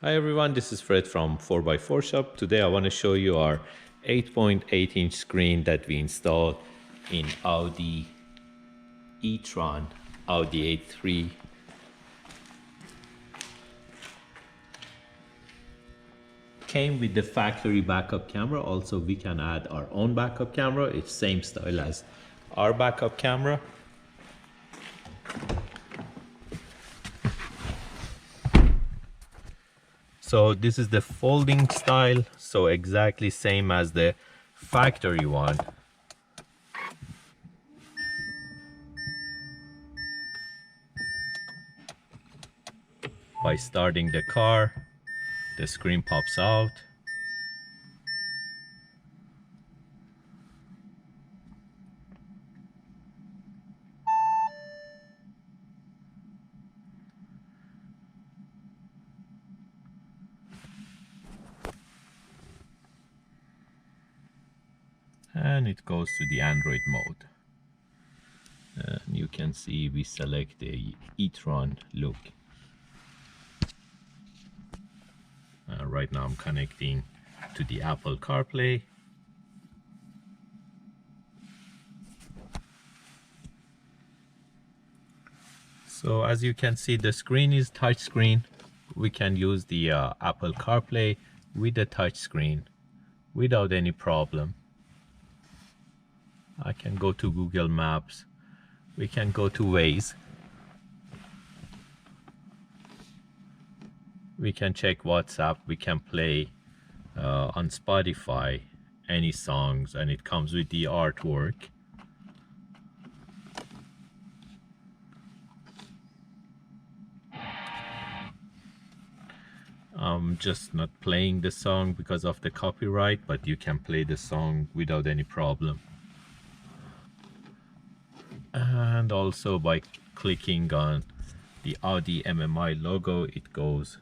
Hi everyone, this is Fred from 4x4 Shop. Today I want to show you our 8.8 inch screen that we installed in Audi E-tron, Audi A3. Came with the factory backup camera. Also we can add our own backup camera. It's same style as our backup camera. So this is the folding style, so exactly same as the factory one. By starting the car, the screen pops out. And it goes to the Android mode. And you can see we select the e-tron look. Right now I'm connecting to the Apple CarPlay. So as you can see, the screen is touch screen. We can use the Apple CarPlay with the touch screen without any problem. I can go to Google Maps. We can go to Waze. We can check WhatsApp. We can play on Spotify any songs, and it comes with the artwork. I'm just not playing the song because of the copyright, but you can play the song without any problem. And also by clicking on the Audi MMI logo, it goes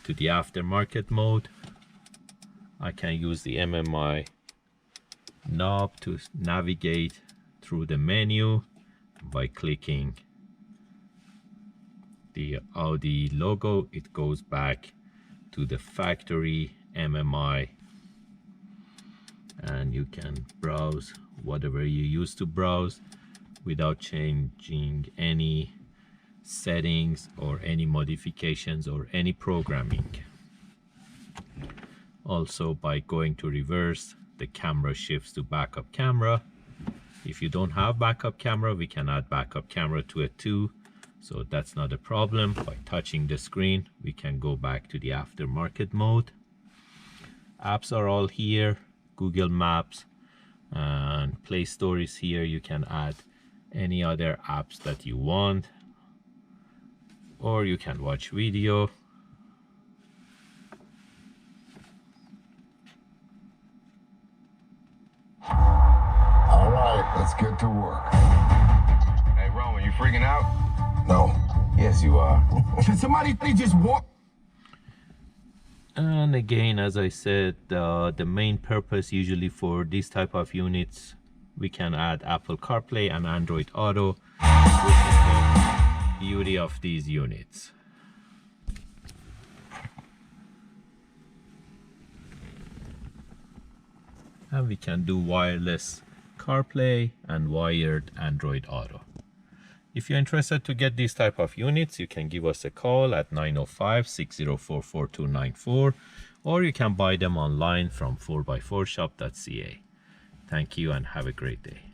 to the aftermarket mode. I can use the MMI knob to navigate through the menu. By clicking the Audi logo, it goes back to the factory MMI, and you can browse whatever you used to browse without changing any settings or any modifications or any programming. Also, by going to reverse, the camera shifts to backup camera. If you don't have backup camera, we can add backup camera to it too, so that's not a problem. By touching the screen, we can go back to the aftermarket mode. Apps are all here. Google Maps and Play Store is here. You can add any other apps that you want, or you can watch video. All right, let's get to work. Hey, Roman, you freaking out? No. Yes, you are. Should somebody just walk? And again, as I said, the main purpose usually for this type of units, we can add Apple CarPlay and Android Auto, which is the beauty of these units. And we can do wireless CarPlay and wired Android Auto. If you're interested to get these type of units, you can give us a call at 905-604-4294, or you can buy them online from 4x4shop.ca. Thank you and have a great day.